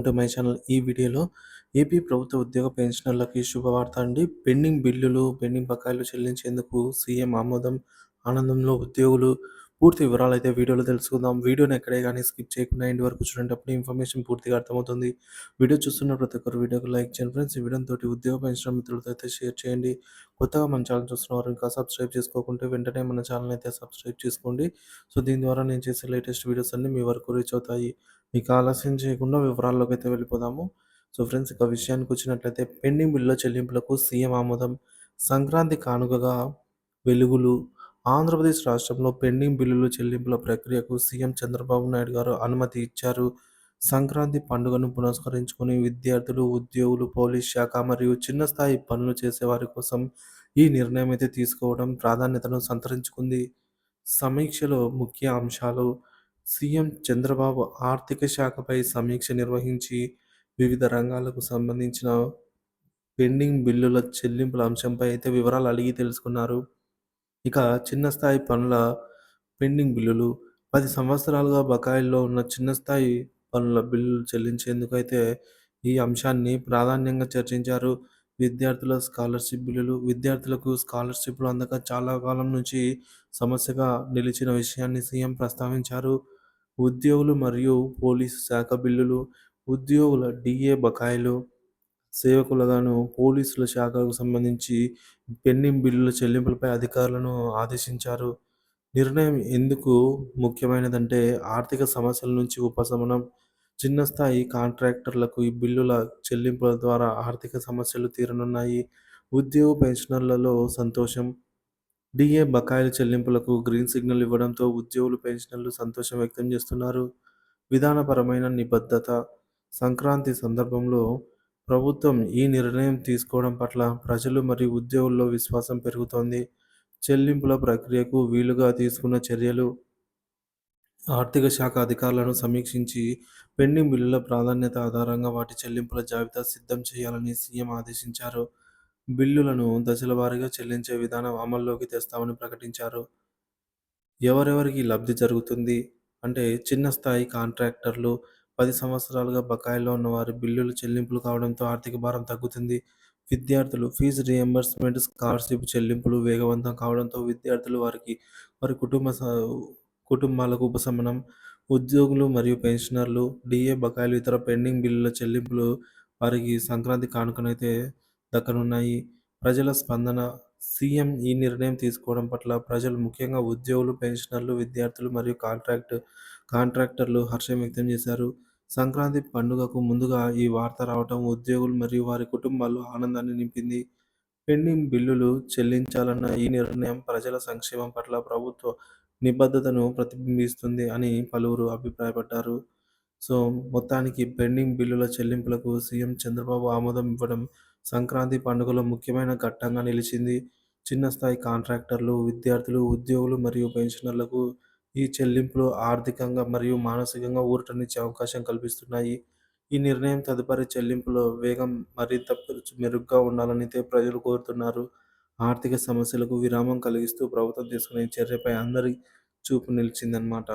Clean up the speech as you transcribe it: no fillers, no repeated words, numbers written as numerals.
To my channel. ఈ వీడియోలో AP ప్రభుత్వ ఉద్యోగ పెన్షనర్లకి శుభవార్త అండి. పెండింగ్ బిల్లులు, పెండింగ్ బకాయిలు చెల్లించేందుకు సీఎం ఆమోదం. ఆనందంలో ఉద్యోగులు. పూర్తి వివరాలైతే వీడియోలో తెలుసుకుందాం. వీడియోని ఎక్కడే గానీ స్కిప్ చేయకుండా ఎండ్ వరకు చూడండి. అప్పుడు ఇన్ఫర్మేషన్ పూర్తిగా అర్థమవుతుంది. వీడియో చూస్తున్న ప్రతి ఒక్కరు వీడియోకి లైక్ చేయండి ఫ్రెండ్స్. ఈ వీడియోతోటి ఉద్యోగ పెన్షనర్ మిత్రులతో అయితే షేర్ చేయండి. కొత్తగా మన ఛానల్ చూస్తున్నవారు ఇంకా సబ్స్క్రైబ్ చేసుకోకుంటే వెంటనే మన ఛానల్ అయితే సబ్స్క్రైబ్ చేసుకోండి. సో దీని ద్వారా నేను చేసే లేటెస్ట్ వీడియోస్ అన్నీ మీ వరకు రీచ్ అవుతాయి. ఇక ఆలస్యం చేయకుండా వివరాల్లోకైతే వెళ్ళిపోదాము. సో ఫ్రెండ్స్, ఇక విషయానికొచ్చినట్లయితే పెండింగ్ బిల్లుల చెల్లింపులకు సీఎం ఆమోదం. సంక్రాంతి కానుకగా వెలుగులు. ఆంధ్రప్రదేశ్ రాష్ట్రంలో పెండింగ్ బిల్లుల చెల్లింపుల ప్రక్రియకు సీఎం చంద్రబాబు నాయుడు గారు అనుమతి ఇచ్చారు. సంక్రాంతి పండుగను పురస్కరించుకొని విద్యార్థులు, ఉద్యోగులు, పోలీస్ శాఖ మరియు చిన్న స్థాయి పనులు చేసేవారి కోసం ఈ నిర్ణయం అయితే తీసుకోవడం ప్రాధాన్యతను సంతరించుకుంది. సమీక్షలో ముఖ్య అంశాలు. సీఎం చంద్రబాబు ఆర్థిక శాఖపై సమీక్ష నిర్వహించి వివిధ రంగాలకు సంబంధించిన పెండింగ్ బిల్లుల చెల్లింపుల అంశంపై అయితే వివరాలు అడిగి తెలుసుకున్నారు. ఇక చిన్న స్థాయి పనుల పెండింగ్ బిల్లులు. 10 సంవత్సరాలుగా బకాయిల్లో ఉన్న చిన్న స్థాయి పనుల బిల్లులు చెల్లించేందుకు అయితే ఈ అంశాన్ని ప్రాధాన్యంగా చర్చించారు. విద్యార్థుల స్కాలర్‌షిప్ బిల్లులు. విద్యార్థులకు స్కాలర్‌షిప్‌లు అందక చాలా కాలం నుంచి సమస్యగా నిలిచిన విషయాన్ని సీఎం ప్రస్తావించారు. ఉద్యోగులు మరియు పోలీసు శాఖ బిల్లులు. ఉద్యోగుల డీఏ బకాయిలు. సేవకులుగాను పోలీసుల శాఖకు సంబంధించి పెండింగ్ బిల్లుల చెల్లింపులపై అధికారులను ఆదేశించారు. నిర్ణయం ఎందుకు ముఖ్యమైనదంటే ఆర్థిక సమస్యల నుంచి ఉపశమనం. చిన్న స్థాయి కాంట్రాక్టర్లకు ఈ బిల్లుల చెల్లింపుల ద్వారా ఆర్థిక సమస్యలు తీరనున్నాయి. ఉద్యోగ పెన్షనర్లలో సంతోషం. డీఏ బకాయిల చెల్లింపులకు గ్రీన్ సిగ్నల్ ఇవ్వడంతో ఉద్యోగులు, పెన్షనర్లు సంతోషం వ్యక్తం చేస్తున్నారు. విధానపరమైన నిబద్ధత. సంక్రాంతి సందర్భంలో ప్రభుత్వం ఈ నిర్ణయం తీసుకోవడం పట్ల ప్రజలు మరియు ఉద్యోగుల్లో విశ్వాసం పెరుగుతోంది. చెల్లింపుల ప్రక్రియకు వీలుగా తీసుకున్న చర్యలు. ఆర్థిక శాఖ అధికారులను సమీక్షించి పెండింగ్ బిల్లుల ప్రాధాన్యత ఆధారంగా వాటి చెల్లింపుల జాబితా సిద్ధం చేయాలని సీఎం ఆదేశించారు. బిల్లులను దశల వారీగా చెల్లించే విధానం అమల్లోకి తెస్తామని ప్రకటించారు. ఎవరెవరికి లబ్ధి జరుగుతుంది అంటే చిన్న స్థాయి కాంట్రాక్టర్లు. 10 సంవత్సరాలుగా బకాయిలో ఉన్న వారి బిల్లులు చెల్లింపులు కావడంతో ఆర్థిక భారం తగ్గుతుంది. విద్యార్థులు ఫీజు రియంబర్స్మెంట్, స్కాలర్షిప్ చెల్లింపులు వేగవంతం కావడంతో విద్యార్థులు వారి కుటుంబాలకు ఉపశమనం. ఉద్యోగులు మరియు పెన్షనర్లు డీఏ బకాయిలు, ఇతర పెండింగ్ బిల్లుల చెల్లింపులు వారికి సంక్రాంతి కానుకనైతే దక్కనున్నాయి. ప్రజల స్పందన. సీఎం ఈ నిర్ణయం తీసుకోవడం పట్ల ప్రజలు, ముఖ్యంగా ఉద్యోగులు, పెన్షనర్లు, విద్యార్థులు మరియు కాంట్రాక్టర్లు హర్షం వ్యక్తం చేశారు. సంక్రాంతి పండుగకు ముందుగా ఈ వార్త రావడం ఉద్యోగులు మరియు వారి కుటుంబాల్లో ఆనందాన్ని నింపింది. పెండింగ్ బిల్లులు చెల్లించాలన్న ఈ నిర్ణయం ప్రజల సంక్షేమం పట్ల ప్రభుత్వ నిబద్ధతను ప్రతిబింబిస్తుంది అని పలువురు అభిప్రాయపడ్డారు. సో, మొత్తానికి పెండింగ్ బిల్లుల చెల్లింపులకు సీఎం చంద్రబాబు ఆమోదం ఇవ్వడం సంక్రాంతి పండుగలో ముఖ్యమైన ఘట్టంగా నిలిచింది. చిన్న స్థాయి కాంట్రాక్టర్లు, విద్యార్థులు, ఉద్యోగులు మరియు పెన్షనర్లకు ఈ చెల్లింపులు ఆర్థికంగా మరియు మానసికంగా ఊరటనిచ్చే అవకాశం కల్పిస్తున్నాయి. ఈ నిర్ణయం తదుపరి చెల్లింపుల వేగం మరింత మెరుగ్గా ఉండాలనైతే ప్రజలు కోరుతున్నారు. ఆర్థిక సమస్యలకు విరామం కలిగిస్తూ ప్రభుత్వం తీసుకునే ఈ చర్యపై అందరి చూపు నిలిచిందనమాట.